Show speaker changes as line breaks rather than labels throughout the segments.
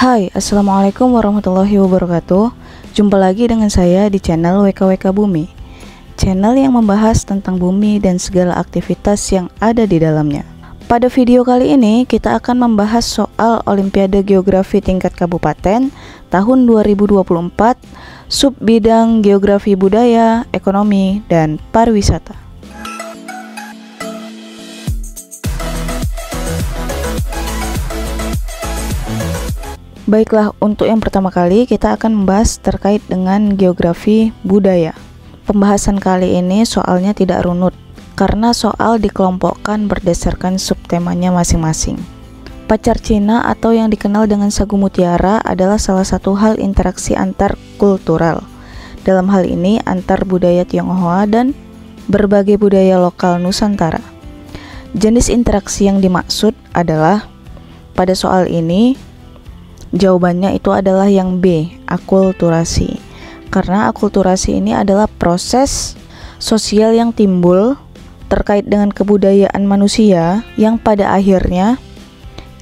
Hai, Assalamualaikum warahmatullahi wabarakatuh. Jumpa lagi dengan saya di channel WKWK Bumi, channel yang membahas tentang bumi dan segala aktivitas yang ada di dalamnya. Pada video kali ini kita akan membahas soal Olimpiade Geografi tingkat kabupaten tahun 2024, sub bidang Geografi Budaya, Ekonomi, dan Pariwisata. Baiklah, untuk yang pertama kali kita akan membahas terkait dengan geografi budaya. Pembahasan kali ini soalnya tidak runut, karena soal dikelompokkan berdasarkan subtemanya masing-masing. Pacar Cina atau yang dikenal dengan sagu mutiara adalah salah satu hal interaksi antar kultural. Dalam hal ini antar budaya Tionghoa dan berbagai budaya lokal Nusantara. Jenis interaksi yang dimaksud adalah pada soal ini jawabannya itu adalah yang B, akulturasi. Karena akulturasi ini adalah proses sosial yang timbul terkait dengan kebudayaan manusia yang pada akhirnya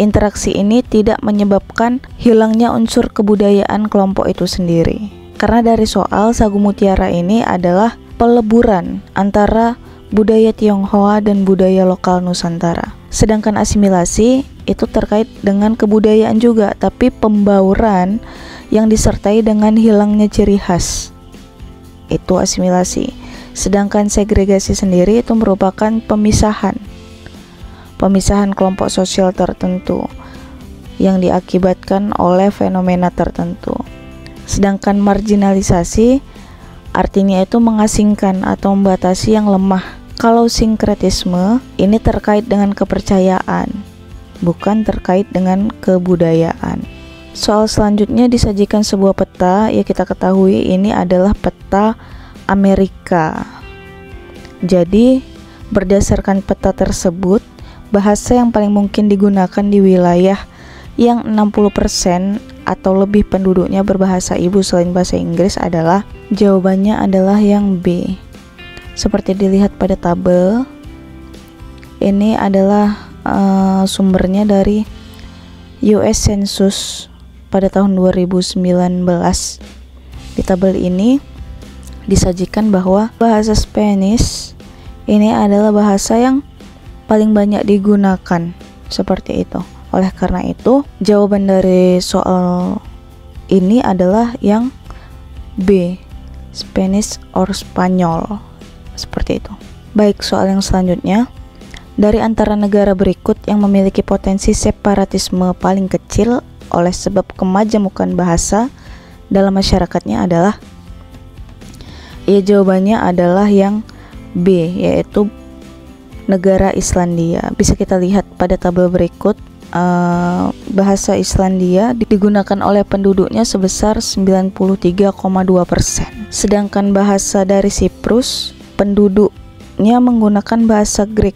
interaksi ini tidak menyebabkan hilangnya unsur kebudayaan kelompok itu sendiri. Karena dari soal sagu mutiara ini adalah peleburan antara budaya Tionghoa dan budaya lokal Nusantara. Sedangkan asimilasi itu terkait dengan kebudayaan juga, tapi pembauran yang disertai dengan hilangnya ciri khas. Itu asimilasi. Sedangkan segregasi sendiri itu merupakan pemisahan kelompok sosial tertentu yang diakibatkan oleh fenomena tertentu. Sedangkan marginalisasi artinya itu mengasingkan atau membatasi yang lemah. Kalau sinkretisme ini terkait dengan kepercayaan, bukan terkait dengan kebudayaan. Soal selanjutnya disajikan sebuah peta, ya kita ketahui ini adalah peta Amerika. Jadi berdasarkan peta tersebut, bahasa yang paling mungkin digunakan di wilayah yang 60% atau lebih penduduknya berbahasa ibu selain bahasa Inggris adalah, jawabannya adalah yang B. Seperti dilihat pada tabel, ini adalah sumbernya dari US Census pada tahun 2019. Di tabel ini disajikan bahwa bahasa Spanish ini adalah bahasa yang paling banyak digunakan, seperti itu. Oleh karena itu, jawaban dari soal ini adalah yang B, Spanish or Spanyol, seperti itu. Baik, soal yang selanjutnya. Dari antara negara berikut yang memiliki potensi separatisme paling kecil oleh sebab kemajemukan bahasa dalam masyarakatnya adalah, jawabannya adalah yang B, yaitu negara Islandia. Bisa kita lihat pada tabel berikut, bahasa Islandia digunakan oleh penduduknya sebesar 93,2%. Sedangkan bahasa dari Siprus, penduduknya menggunakan bahasa Greek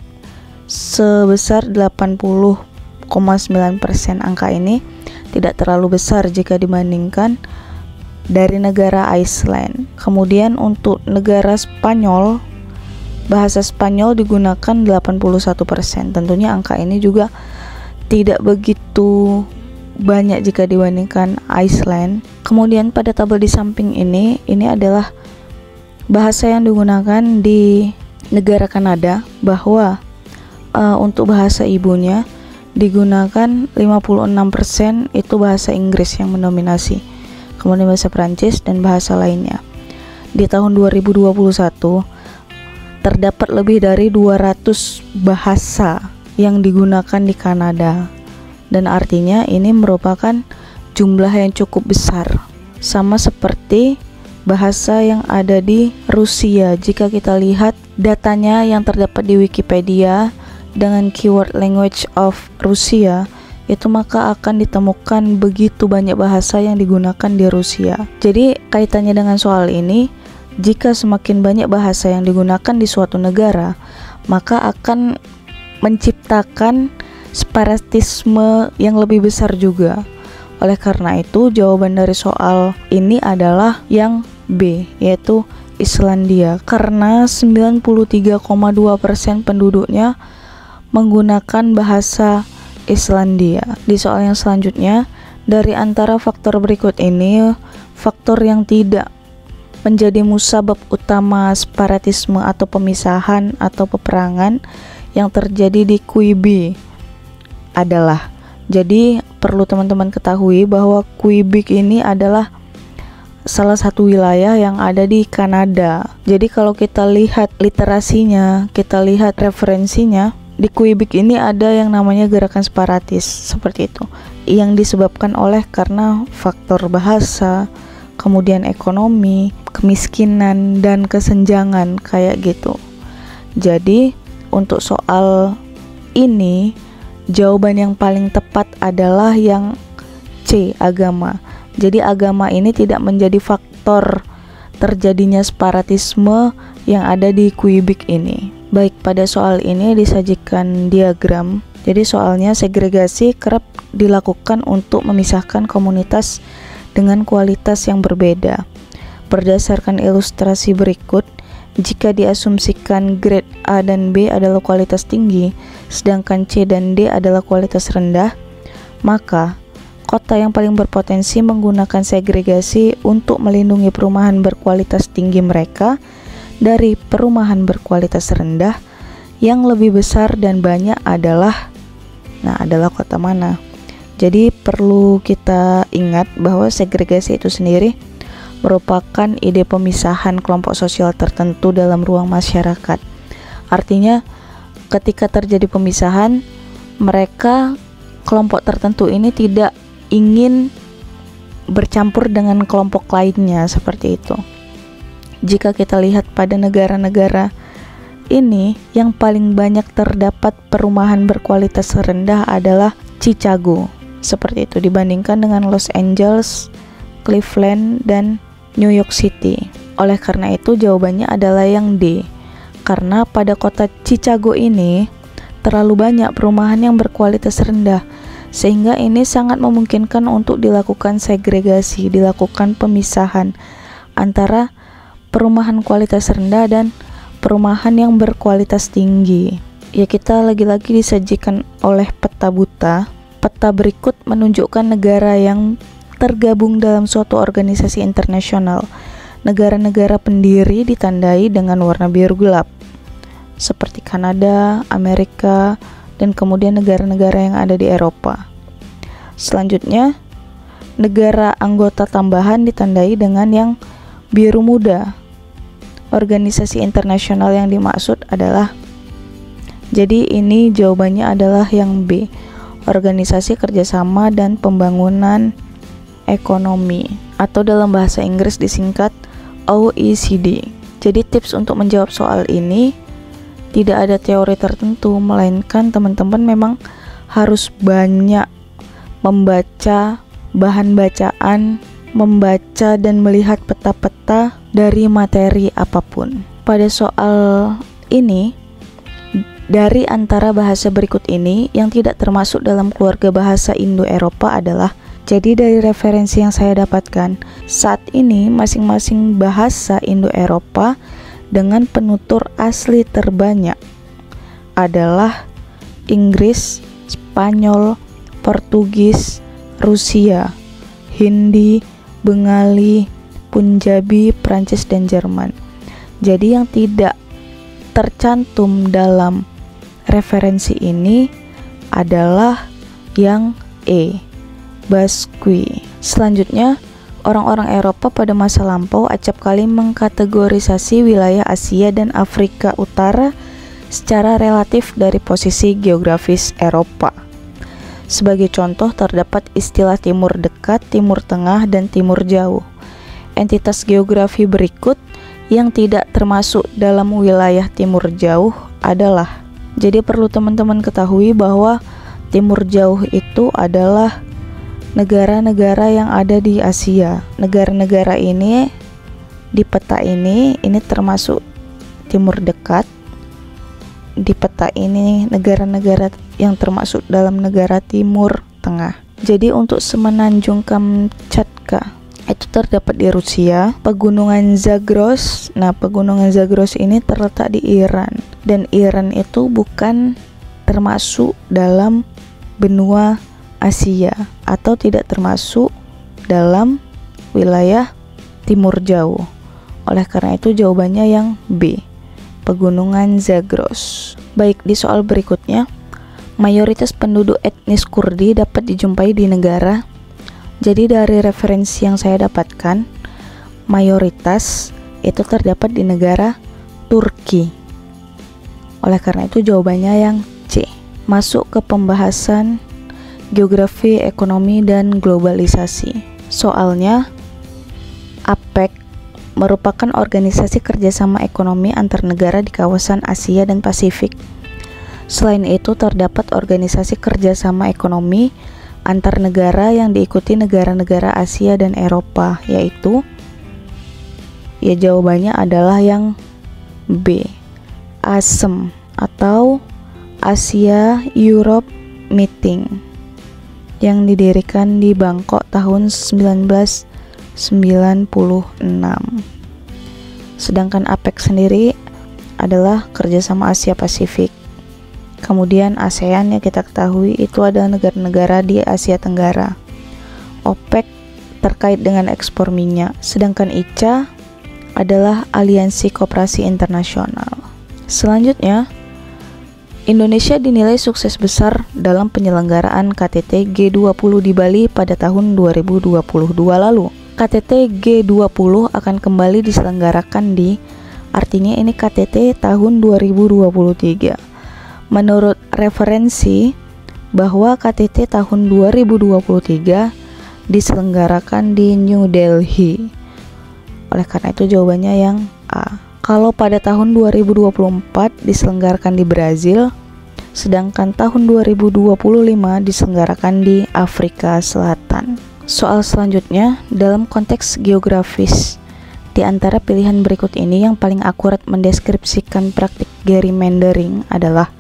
sebesar 80,9%. Angka ini tidak terlalu besar jika dibandingkan dari negara Iceland. Kemudian untuk negara Spanyol, bahasa Spanyol digunakan 81%. Tentunya angka ini juga tidak begitu banyak jika dibandingkan Iceland. Kemudian pada tabel di samping ini adalah bahasa yang digunakan di negara Kanada, bahwa untuk bahasa ibunya digunakan 56% itu bahasa Inggris yang mendominasi, kemudian bahasa Prancis dan bahasa lainnya. Di tahun 2021 terdapat lebih dari 200 bahasa yang digunakan di Kanada, dan artinya ini merupakan jumlah yang cukup besar, sama seperti bahasa yang ada di Rusia. Jika kita lihat datanya yang terdapat di Wikipedia dengan keyword language of Rusia, itu maka akan ditemukan begitu banyak bahasa yang digunakan di Rusia. Jadi kaitannya dengan soal ini, jika semakin banyak bahasa yang digunakan di suatu negara, maka akan menciptakan separatisme yang lebih besar juga. Oleh karena itu, jawaban dari soal ini adalah yang B, yaitu Islandia, karena 93,2% penduduknya menggunakan bahasa Islandia. Di soal yang selanjutnya, Dari antara faktor berikut ini, faktor yang tidak menjadi musabab utama separatisme atau pemisahan atau peperangan yang terjadi di Quebec adalah, jadi perlu teman-teman ketahui bahwa Quebec ini adalah salah satu wilayah yang ada di Kanada. Jadi kalau kita lihat literasinya, kita lihat referensinya, di Quebec ini ada yang namanya gerakan separatis seperti itu, yang disebabkan oleh karena faktor bahasa, kemudian ekonomi, kemiskinan, dan kesenjangan kayak gitu. Jadi untuk soal ini, jawaban yang paling tepat adalah yang C, agama. Jadi agama ini tidak menjadi faktor terjadinya separatisme yang ada di Quebec ini. Baik, pada soal ini disajikan diagram. Jadi soalnya segregasi kerap dilakukan untuk memisahkan komunitas dengan kualitas yang berbeda. Berdasarkan ilustrasi berikut, jika diasumsikan grade A dan B adalah kualitas tinggi, sedangkan C dan D adalah kualitas rendah, maka kota yang paling berpotensi menggunakan segregasi untuk melindungi perumahan berkualitas tinggi mereka dari perumahan berkualitas rendah yang lebih besar dan banyak adalah kota mana? Jadi perlu kita ingat bahwa segregasi itu sendiri merupakan ide pemisahan kelompok sosial tertentu dalam ruang masyarakat. Artinya ketika terjadi pemisahan, mereka kelompok tertentu ini tidak ingin bercampur dengan kelompok lainnya seperti itu. Jika kita lihat pada negara-negara ini, yang paling banyak terdapat perumahan berkualitas rendah adalah Chicago, seperti itu, dibandingkan dengan Los Angeles, Cleveland, dan New York City. Oleh karena itu jawabannya adalah yang D, karena pada kota Chicago ini terlalu banyak perumahan yang berkualitas rendah, sehingga ini sangat memungkinkan untuk dilakukan segregasi, dilakukan pemisahan antara perumahan kualitas rendah dan perumahan yang berkualitas tinggi. Ya, kita lagi-lagi disajikan oleh peta buta. Peta berikut menunjukkan negara yang tergabung dalam suatu organisasi internasional. Negara-negara pendiri ditandai dengan warna biru gelap, seperti Kanada, Amerika, dan kemudian negara-negara yang ada di Eropa. Selanjutnya, negara anggota tambahan ditandai dengan yang biru muda. Organisasi internasional yang dimaksud adalah, jadi ini jawabannya adalah yang B, Organisasi Kerjasama dan Pembangunan Ekonomi, atau dalam bahasa Inggris disingkat OECD. Jadi tips untuk menjawab soal ini, tidak ada teori tertentu, melainkan teman-teman memang harus banyak membaca bahan bacaan, membaca dan melihat peta-peta dari materi apapun. Pada soal ini, dari antara bahasa berikut ini yang tidak termasuk dalam keluarga bahasa Indo-Eropa adalah, jadi dari referensi yang saya dapatkan, saat ini masing-masing bahasa Indo-Eropa dengan penutur asli terbanyak adalah Inggris, Spanyol, Portugis, Rusia, Hindi, Bengali, Punjabi, Prancis, dan Jerman. Jadi yang tidak tercantum dalam referensi ini adalah yang E, Basque. Selanjutnya, orang-orang Eropa pada masa lampau acap kali mengkategorisasi wilayah Asia dan Afrika Utara secara relatif dari posisi geografis Eropa. Sebagai contoh, terdapat istilah Timur Dekat, Timur Tengah, dan Timur Jauh. Entitas geografi berikut yang tidak termasuk dalam wilayah Timur Jauh adalah, jadi perlu teman-teman ketahui bahwa Timur Jauh itu adalah negara-negara yang ada di Asia. Negara-negara ini di peta ini termasuk Timur Dekat. Di peta ini negara-negara yang termasuk dalam negara Timur Tengah. Jadi untuk semenanjung Kamchatka itu terdapat di Rusia, pegunungan Zagros. Nah, pegunungan Zagros ini terletak di Iran, dan Iran itu bukan termasuk dalam benua Asia atau tidak termasuk dalam wilayah timur jauh. Oleh karena itu jawabannya yang B, Pegunungan Zagros. Baik, di soal berikutnya, mayoritas penduduk etnis Kurdi dapat dijumpai di negara. Jadi dari referensi yang saya dapatkan, mayoritas itu terdapat di negara Turki. Oleh karena itu jawabannya yang C. Masuk ke pembahasan geografi, ekonomi, dan globalisasi. Soalnya, APEC merupakan organisasi kerjasama ekonomi antar negara di kawasan Asia dan Pasifik. Selain itu, terdapat organisasi kerjasama ekonomi antar negara yang diikuti negara-negara Asia dan Eropa, yaitu jawabannya adalah yang B, ASEM atau Asia Europe Meeting, yang didirikan di Bangkok tahun 1996. Sedangkan APEC sendiri adalah kerjasama Asia Pasifik. Kemudian ASEAN yang kita ketahui itu adalah negara-negara di Asia Tenggara. OPEC terkait dengan ekspor minyak, sedangkan ICA adalah Aliansi Koperasi Internasional. Selanjutnya, Indonesia dinilai sukses besar dalam penyelenggaraan KTT G20 di Bali pada tahun 2022 lalu. KTT G20 akan kembali diselenggarakan artinya ini KTT tahun 2023. Menurut referensi bahwa KTT tahun 2023 diselenggarakan di New Delhi. Oleh karena itu jawabannya yang A. Kalau pada tahun 2024 diselenggarakan di Brazil, sedangkan tahun 2025 diselenggarakan di Afrika Selatan. Soal selanjutnya, dalam konteks geografis, di antara pilihan berikut ini yang paling akurat mendeskripsikan praktik gerrymandering adalah,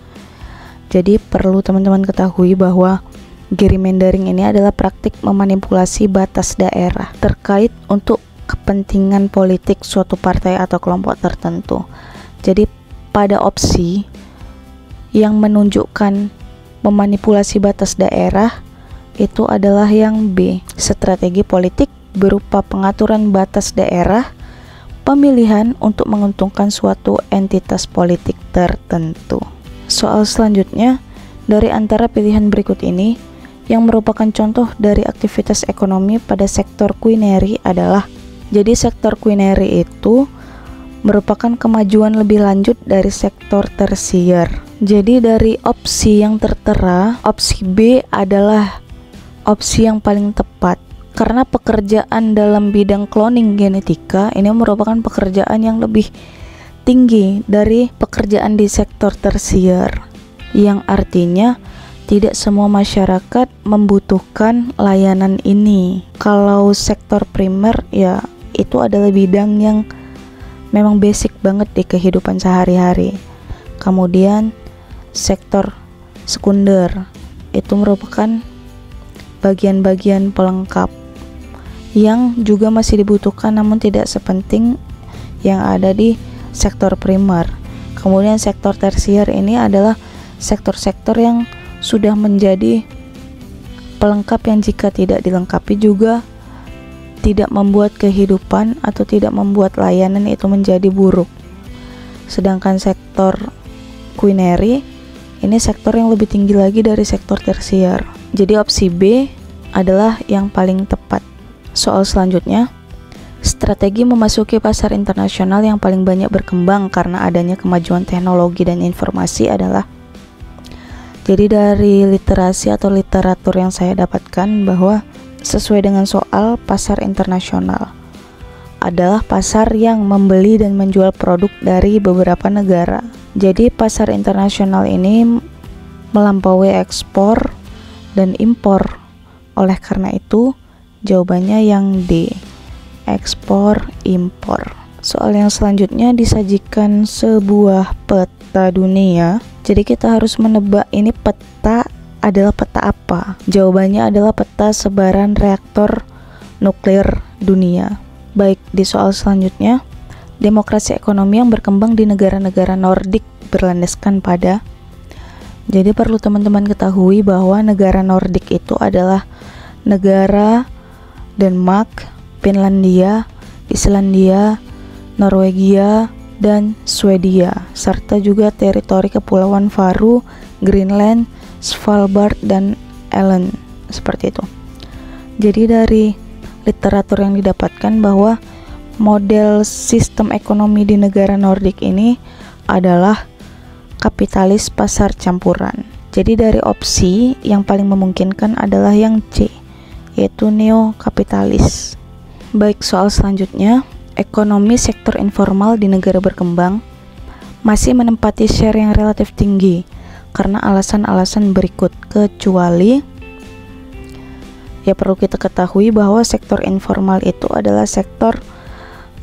jadi perlu teman-teman ketahui bahwa gerrymandering ini adalah praktik memanipulasi batas daerah terkait untuk kepentingan politik suatu partai atau kelompok tertentu. Jadi pada opsi yang menunjukkan memanipulasi batas daerah itu adalah yang B, strategi politik berupa pengaturan batas daerah pemilihan untuk menguntungkan suatu entitas politik tertentu. Soal selanjutnya, dari antara pilihan berikut ini yang merupakan contoh dari aktivitas ekonomi pada sektor kulineri adalah, jadi sektor kulineri itu merupakan kemajuan lebih lanjut dari sektor tersier. Jadi dari opsi yang tertera, opsi B adalah opsi yang paling tepat. Karena pekerjaan dalam bidang cloning genetika ini merupakan pekerjaan yang lebih tinggi dari pekerjaan di sektor tersier. Yang artinya tidak semua masyarakat membutuhkan layanan ini. Kalau sektor primer ya itu adalah bidang yang memang basic banget di kehidupan sehari-hari. Kemudian sektor sekunder itu merupakan bagian-bagian pelengkap yang juga masih dibutuhkan namun tidak sepenting yang ada di sektor primer. Kemudian sektor tersier ini adalah sektor-sektor yang sudah menjadi pelengkap yang jika tidak dilengkapi juga tidak membuat kehidupan atau tidak membuat layanan itu menjadi buruk. Sedangkan sektor kulineri ini sektor yang lebih tinggi lagi dari sektor tersier. Jadi opsi B adalah yang paling tepat. Soal selanjutnya, strategi memasuki pasar internasional yang paling banyak berkembang karena adanya kemajuan teknologi dan informasi adalah, jadi dari literasi atau literatur yang saya dapatkan bahwa sesuai dengan soal, pasar internasional adalah pasar yang membeli dan menjual produk dari beberapa negara. Jadi pasar internasional ini melampaui ekspor dan impor. Oleh karena itu, jawabannya yang D, ekspor impor. Soal yang selanjutnya disajikan sebuah peta dunia. Jadi kita harus menebak ini peta adalah peta apa? Jawabannya adalah peta sebaran reaktor nuklir dunia. Baik, di soal selanjutnya, demokrasi ekonomi yang berkembang di negara-negara Nordik berlandaskan pada Jadi perlu teman-teman ketahui bahwa negara Nordik itu adalah negara Denmark, Finlandia, Islandia, Norwegia, dan Swedia, serta juga teritori kepulauan Faroe, Greenland, Svalbard, dan Åland, seperti itu. Jadi dari literatur yang didapatkan bahwa model sistem ekonomi di negara Nordik ini adalah kapitalis pasar campuran. Jadi dari opsi yang paling memungkinkan adalah yang C, yaitu neokapitalis. Baik, soal selanjutnya, ekonomi sektor informal di negara berkembang masih menempati share yang relatif tinggi karena alasan-alasan berikut, kecuali ya perlu kita ketahui bahwa sektor informal itu adalah sektor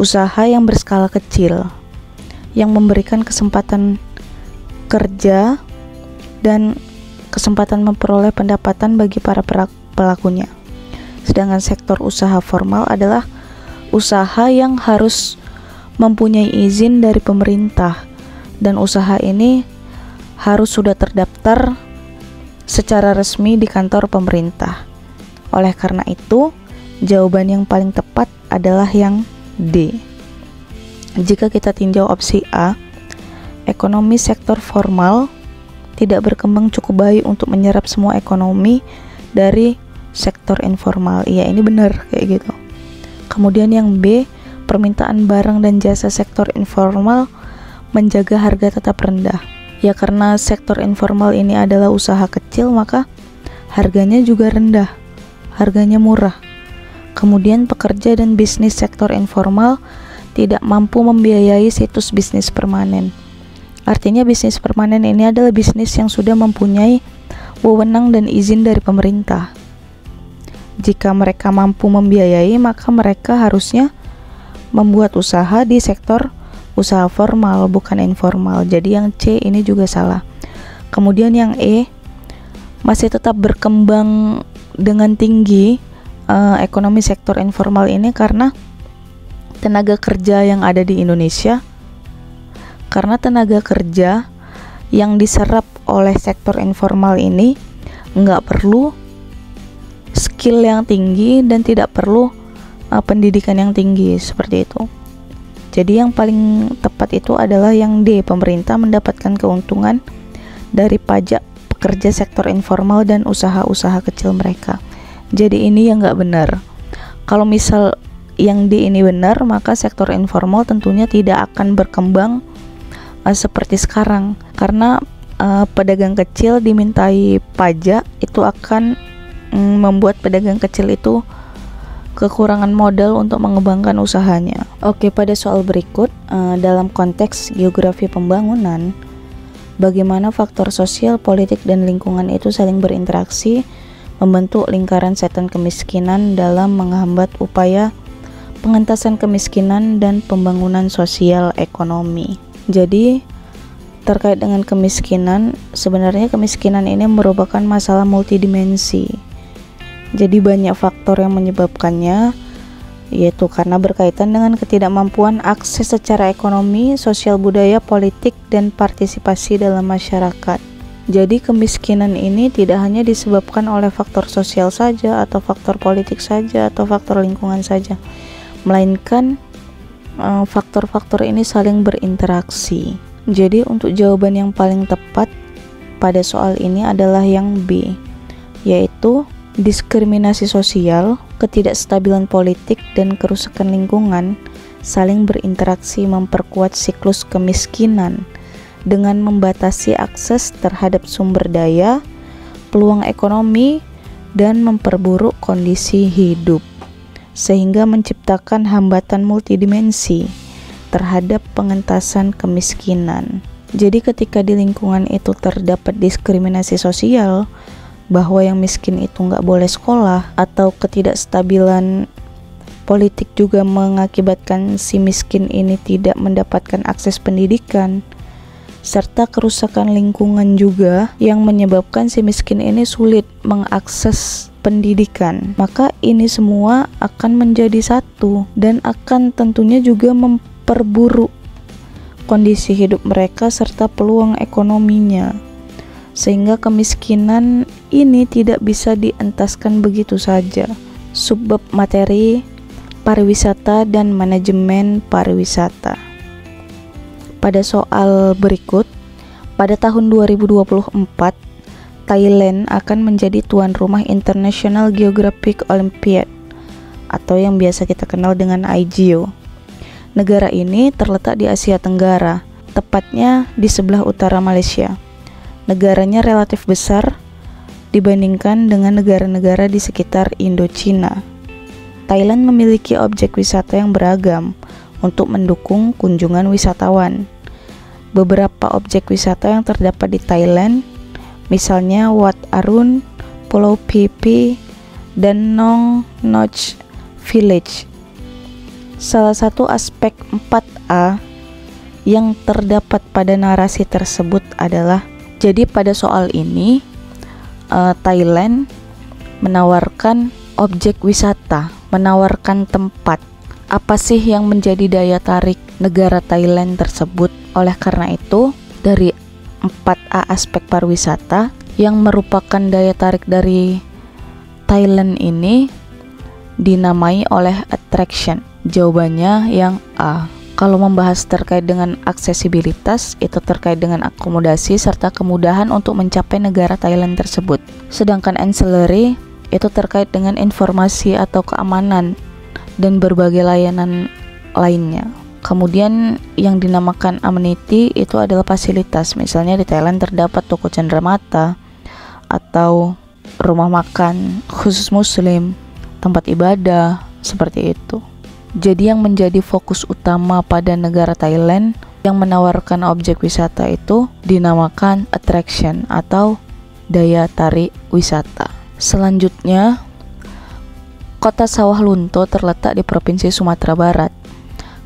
usaha yang berskala kecil yang memberikan kesempatan kerja dan kesempatan memperoleh pendapatan bagi para pelakunya. Sedangkan sektor usaha formal adalah usaha yang harus mempunyai izin dari pemerintah dan usaha ini harus sudah terdaftar secara resmi di kantor pemerintah. Oleh karena itu, jawaban yang paling tepat adalah yang D. Jika kita tinjau opsi A, ekonomi sektor formal tidak berkembang cukup baik untuk menyerap semua ekonomi dari sektor informal. Iya, ini benar kayak gitu. Kemudian yang B, permintaan barang dan jasa sektor informal menjaga harga tetap rendah. Ya karena sektor informal ini adalah usaha kecil, maka harganya juga rendah, harganya murah. Kemudian pekerja dan bisnis sektor informal tidak mampu membiayai situs bisnis permanen. Artinya bisnis permanen ini adalah bisnis yang sudah mempunyai wewenang dan izin dari pemerintah. Jika mereka mampu membiayai, maka mereka harusnya membuat usaha di sektor usaha formal, bukan informal. Jadi yang C ini juga salah. Kemudian yang E, masih tetap berkembang dengan tinggi ekonomi sektor informal ini karena tenaga kerja yang ada di Indonesia. Karena tenaga kerja yang diserap oleh sektor informal ini nggak perlu skill yang tinggi dan tidak perlu pendidikan yang tinggi, seperti itu. Jadi yang paling tepat itu adalah yang D, pemerintah mendapatkan keuntungan dari pajak pekerja sektor informal dan usaha-usaha kecil mereka. Jadi ini yang nggak benar. Kalau misal yang D ini benar, maka sektor informal tentunya tidak akan berkembang seperti sekarang, karena pedagang kecil dimintai pajak itu akan membuat pedagang kecil itu kekurangan modal untuk mengembangkan usahanya. Oke, pada soal berikut, dalam konteks geografi pembangunan, bagaimana faktor sosial, politik, dan lingkungan itu saling berinteraksi membentuk lingkaran setan kemiskinan dalam menghambat upaya pengentasan kemiskinan dan pembangunan sosial ekonomi. Jadi terkait dengan kemiskinan, sebenarnya kemiskinan ini merupakan masalah multidimensi. Jadi banyak faktor yang menyebabkannya, yaitu karena berkaitan dengan ketidakmampuan akses secara ekonomi, sosial, budaya, politik, dan partisipasi dalam masyarakat. Jadi kemiskinan ini tidak hanya disebabkan oleh faktor sosial saja, atau faktor politik saja, atau faktor lingkungan saja, melainkan faktor-faktor ini saling berinteraksi. Jadi untuk jawaban yang paling tepat pada soal ini adalah yang B, yaitu diskriminasi sosial, ketidakstabilan politik, dan kerusakan lingkungan saling berinteraksi memperkuat siklus kemiskinan dengan membatasi akses terhadap sumber daya, peluang ekonomi, dan memperburuk kondisi hidup, sehingga menciptakan hambatan multidimensi terhadap pengentasan kemiskinan. Jadi ketika di lingkungan itu terdapat diskriminasi sosial, bahwa yang miskin itu nggak boleh sekolah, atau ketidakstabilan politik juga mengakibatkan si miskin ini tidak mendapatkan akses pendidikan, serta kerusakan lingkungan juga yang menyebabkan si miskin ini sulit mengakses pendidikan, maka ini semua akan menjadi satu dan akan tentunya juga memperburuk kondisi hidup mereka serta peluang ekonominya. sehingga kemiskinan ini tidak bisa dientaskan begitu saja. Subbab materi pariwisata dan manajemen pariwisata. Pada soal berikut, pada tahun 2024, Thailand akan menjadi tuan rumah International Geographic Olympiad atau yang biasa kita kenal dengan IGO. Negara ini terletak di Asia Tenggara, tepatnya di sebelah utara Malaysia. Negaranya relatif besar dibandingkan dengan negara-negara di sekitar Indochina. Thailand memiliki objek wisata yang beragam untuk mendukung kunjungan wisatawan. Beberapa objek wisata yang terdapat di Thailand, misalnya Wat Arun, Pulau Phi Phi, dan Nong Noch Village. Salah satu aspek 4A yang terdapat pada narasi tersebut adalah, jadi pada soal ini Thailand menawarkan objek wisata, menawarkan tempat. Apa sih yang menjadi daya tarik negara Thailand tersebut? Oleh karena itu, dari 4A aspek pariwisata yang merupakan daya tarik dari Thailand ini dinamai oleh attraction. Jawabannya yang A. Kalau membahas terkait dengan aksesibilitas, itu terkait dengan akomodasi serta kemudahan untuk mencapai negara Thailand tersebut. Sedangkan ancillary itu terkait dengan informasi atau keamanan dan berbagai layanan lainnya. Kemudian yang dinamakan amenity itu adalah fasilitas. Misalnya di Thailand terdapat toko cenderamata atau rumah makan khusus muslim, tempat ibadah, seperti itu. Jadi yang menjadi fokus utama pada negara Thailand yang menawarkan objek wisata itu dinamakan attraction atau daya tarik wisata. Selanjutnya, Kota Sawah Lunto terletak di Provinsi Sumatera Barat.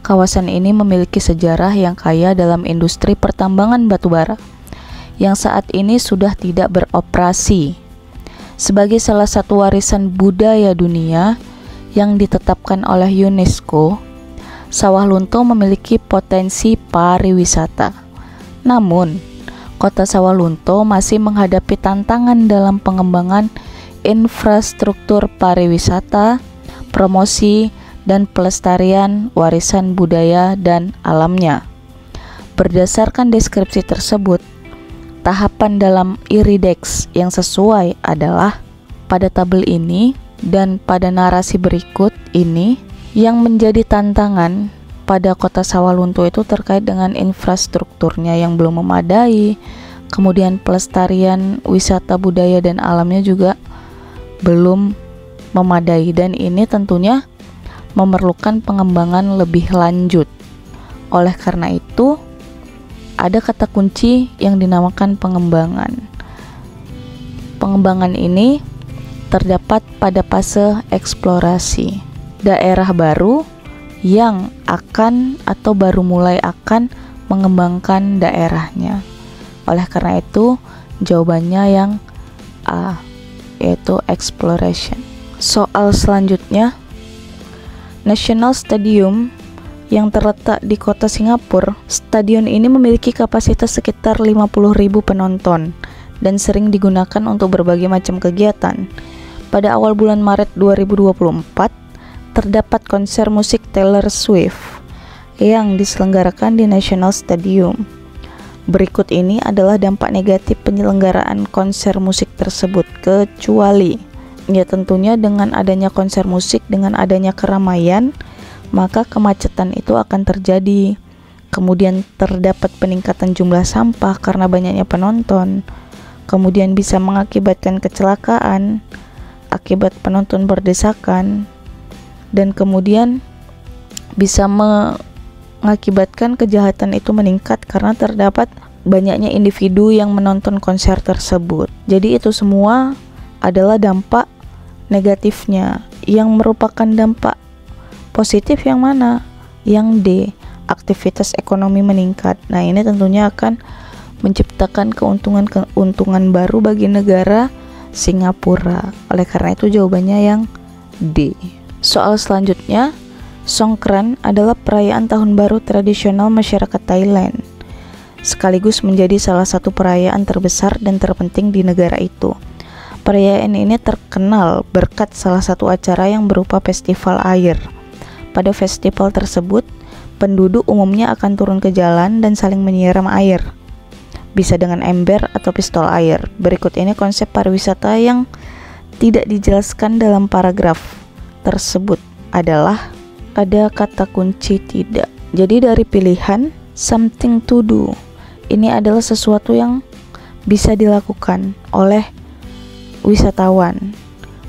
Kawasan ini memiliki sejarah yang kaya dalam industri pertambangan batubara, yang saat ini sudah tidak beroperasi. Sebagai salah satu warisan budaya dunia yang ditetapkan oleh UNESCO, Sawah Lunto memiliki potensi pariwisata. Namun, Kota Sawah Lunto masih menghadapi tantangan dalam pengembangan infrastruktur pariwisata, promosi, dan pelestarian warisan budaya dan alamnya. Berdasarkan deskripsi tersebut, tahapan dalam IRIDEX yang sesuai adalah pada tabel ini dan pada narasi berikut ini. Yang menjadi tantangan pada Kota Sawah Lunto itu terkait dengan infrastrukturnya yang belum memadai, kemudian pelestarian wisata budaya dan alamnya juga belum memadai, dan ini tentunya memerlukan pengembangan lebih lanjut. Oleh karena itu, ada kata kunci yang dinamakan pengembangan. Pengembangan ini terdapat pada fase eksplorasi. Daerah baru yang akan atau baru mulai akan mengembangkan daerahnya. Oleh karena itu, jawabannya yang A, yaitu exploration. Soal selanjutnya, National Stadium yang terletak di kota Singapura. Stadion ini memiliki kapasitas sekitar 50.000 penonton dan sering digunakan untuk berbagai macam kegiatan. Pada awal bulan Maret 2024, terdapat konser musik Taylor Swift yang diselenggarakan di National Stadium. Berikut ini adalah dampak negatif penyelenggaraan konser musik tersebut, kecuali ya tentunya dengan adanya konser musik, dengan adanya keramaian, maka kemacetan itu akan terjadi. Kemudian terdapat peningkatan jumlah sampah karena banyaknya penonton. Kemudian bisa mengakibatkan kecelakaan akibat penonton berdesakan, dan kemudian bisa mengakibatkan kejahatan itu meningkat karena terdapat banyaknya individu yang menonton konser tersebut. Jadi itu semua adalah dampak negatifnya. Yang merupakan dampak positif yang mana? Yang D, aktivitas ekonomi meningkat. Nah, ini tentunya akan menciptakan keuntungan baru bagi negara Singapura. Oleh karena itu jawabannya yang D. Soal selanjutnya, Songkran adalah perayaan tahun baru tradisional masyarakat Thailand. sekaligus menjadi salah satu perayaan terbesar dan terpenting di negara itu. Perayaan ini terkenal berkat salah satu acara yang berupa festival air. Pada festival tersebut, penduduk umumnya akan turun ke jalan dan saling menyiram air, bisa dengan ember atau pistol air. Berikut ini konsep pariwisata yang tidak dijelaskan dalam paragraf tersebut adalah ada kata kunci tidak. Jadi dari pilihan something to do, ini adalah sesuatu yang bisa dilakukan oleh wisatawan.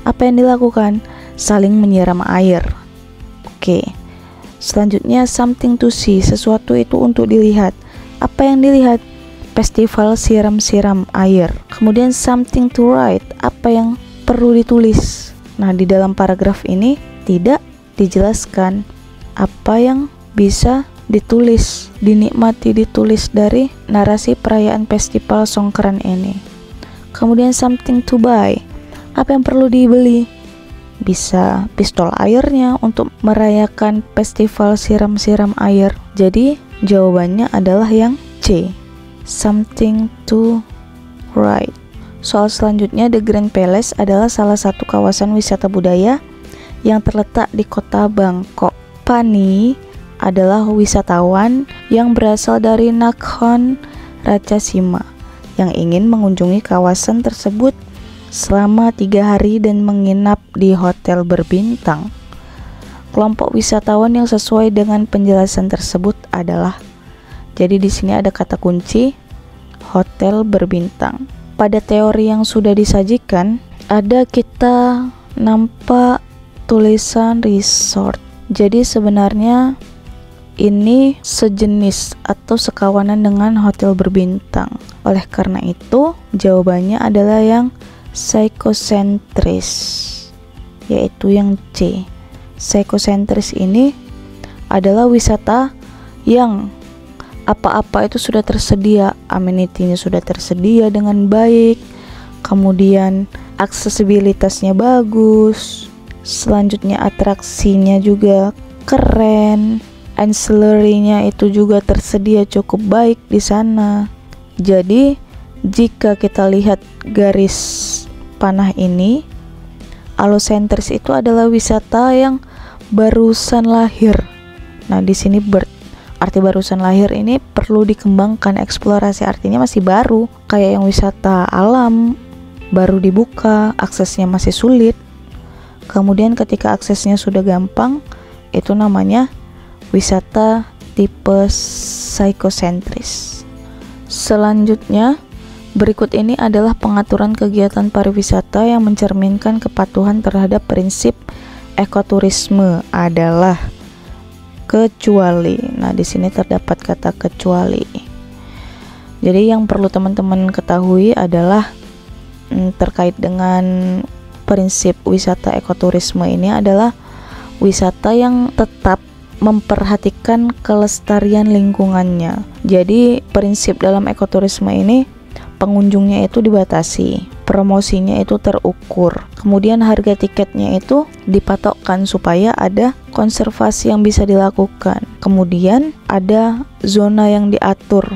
Apa yang dilakukan? Saling menyiram air. Oke. Selanjutnya something to see, sesuatu itu untuk dilihat. Apa yang dilihat? Festival siram-siram air. Kemudian something to write, apa yang perlu ditulis. Nah, di dalam paragraf ini tidak dijelaskan apa yang bisa ditulis, dinikmati ditulis dari narasi perayaan festival Songkran ini. Kemudian something to buy, apa yang perlu dibeli? Bisa pistol airnya untuk merayakan festival siram-siram air. Jadi jawabannya adalah yang C, something to write. Soal selanjutnya, The Grand Palace adalah salah satu kawasan wisata budaya yang terletak di kota Bangkok. Pani adalah wisatawan yang berasal dari Nakhon Ratchasima yang ingin mengunjungi kawasan tersebut selama 3 hari dan menginap di hotel berbintang. Kelompok wisatawan yang sesuai dengan penjelasan tersebut adalah, jadi di sini ada kata kunci hotel berbintang. Pada teori yang sudah disajikan, kita nampak tulisan resort. Jadi sebenarnya ini sejenis atau sekawanan dengan hotel berbintang. Oleh karena itu, jawabannya adalah yang psychocentris, yaitu yang C. Psychocentris ini adalah wisata yang apa-apa itu sudah tersedia, amenitinya sudah tersedia dengan baik, kemudian aksesibilitasnya bagus, selanjutnya atraksinya juga keren, ancillary-nya itu juga tersedia cukup baik di sana. Jadi jika kita lihat garis panah ini, allocentris itu adalah wisata yang barusan lahir. Nah, di sini arti barusan lahir ini perlu dikembangkan, eksplorasi, artinya masih baru, kayak yang wisata alam baru dibuka, aksesnya masih sulit. Kemudian ketika aksesnya sudah gampang, itu namanya wisata tipe psychocentris. Selanjutnya, berikut ini adalah pengaturan kegiatan pariwisata yang mencerminkan kepatuhan terhadap prinsip ekoturisme adalah kecuali. Nah, di sini terdapat kata kecuali. Jadi yang perlu teman-teman ketahui adalah terkait dengan prinsip wisata ekoturisme ini adalah wisata yang tetap memperhatikan kelestarian lingkungannya. Jadi prinsip dalam ekoturisme ini, pengunjungnya itu dibatasi, promosinya itu terukur, kemudian harga tiketnya itu dipatokkan supaya ada konservasi yang bisa dilakukan. Kemudian ada zona yang diatur,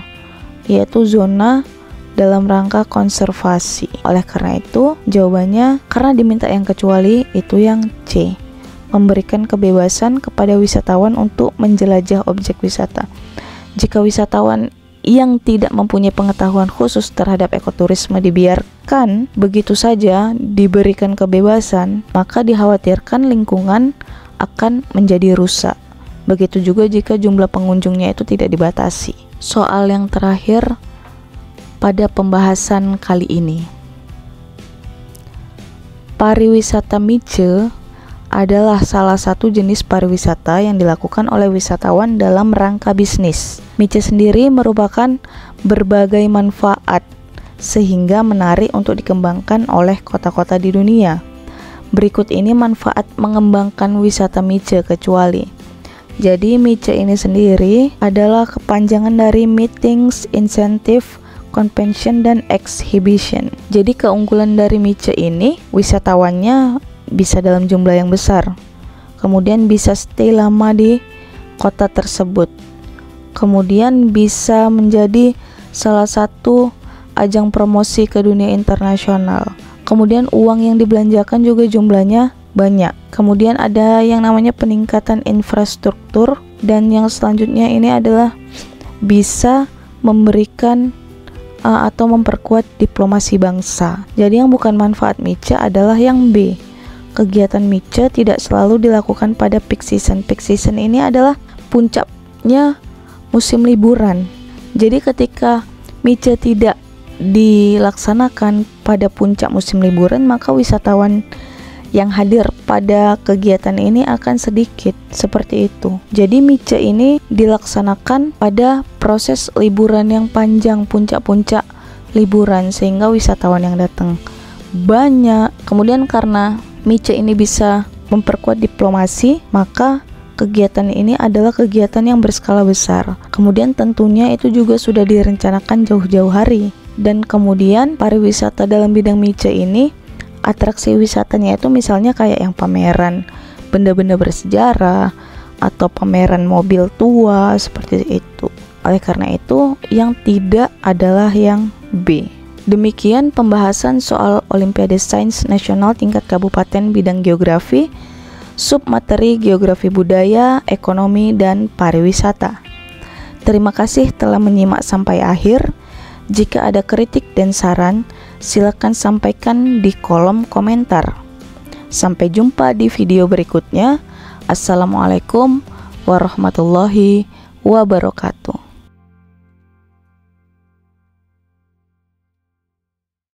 yaitu zona dalam rangka konservasi. Oleh karena itu, jawabannya karena diminta yang kecuali itu yang C, memberikan kebebasan kepada wisatawan untuk menjelajah objek wisata. Jika wisatawan yang tidak mempunyai pengetahuan khusus terhadap ekoturisme dibiarkan begitu saja diberikan kebebasan, maka dikhawatirkan lingkungan akan menjadi rusak. Begitu juga jika jumlah pengunjungnya itu tidak dibatasi. Soal yang terakhir pada pembahasan kali ini, pariwisata mice adalah salah satu jenis pariwisata yang dilakukan oleh wisatawan dalam rangka bisnis. Mice sendiri merupakan berbagai manfaat sehingga menarik untuk dikembangkan oleh kota-kota di dunia. Berikut ini manfaat mengembangkan wisata mice kecuali. Jadi mice ini sendiri adalah kepanjangan dari meetings, incentive, convention, dan exhibition. Jadi keunggulan dari mice ini, wisatawannya bisa dalam jumlah yang besar, kemudian bisa stay lama di kota tersebut, kemudian bisa menjadi salah satu ajang promosi ke dunia internasional. Kemudian uang yang dibelanjakan juga jumlahnya banyak. Kemudian ada yang namanya peningkatan infrastruktur, dan yang selanjutnya ini adalah bisa memberikan atau memperkuat diplomasi bangsa. Jadi yang bukan manfaat MICE adalah yang B. Kegiatan MICE tidak selalu dilakukan pada peak season. Peak season ini adalah puncaknya musim liburan. Jadi ketika MICE tidak dilaksanakan pada puncak musim liburan, maka wisatawan yang hadir pada kegiatan ini akan sedikit, seperti itu. Jadi MICE ini dilaksanakan pada proses liburan yang panjang, puncak-puncak liburan, sehingga wisatawan yang datang banyak. Kemudian karena MICE ini bisa memperkuat diplomasi, maka kegiatan ini adalah kegiatan yang berskala besar. Kemudian tentunya itu juga sudah direncanakan jauh-jauh hari. Dan kemudian pariwisata dalam bidang MICE ini, atraksi wisatanya itu misalnya kayak yang pameran benda-benda bersejarah atau pameran mobil tua, seperti itu. Oleh karena itu, yang tidak adalah yang B. Demikian pembahasan soal Olimpiade Sains Nasional tingkat kabupaten bidang geografi, submateri geografi budaya, ekonomi, dan pariwisata. Terima kasih telah menyimak sampai akhir. Jika ada kritik dan saran, silakan sampaikan di kolom komentar. Sampai jumpa di video berikutnya. Assalamualaikum warahmatullahi wabarakatuh.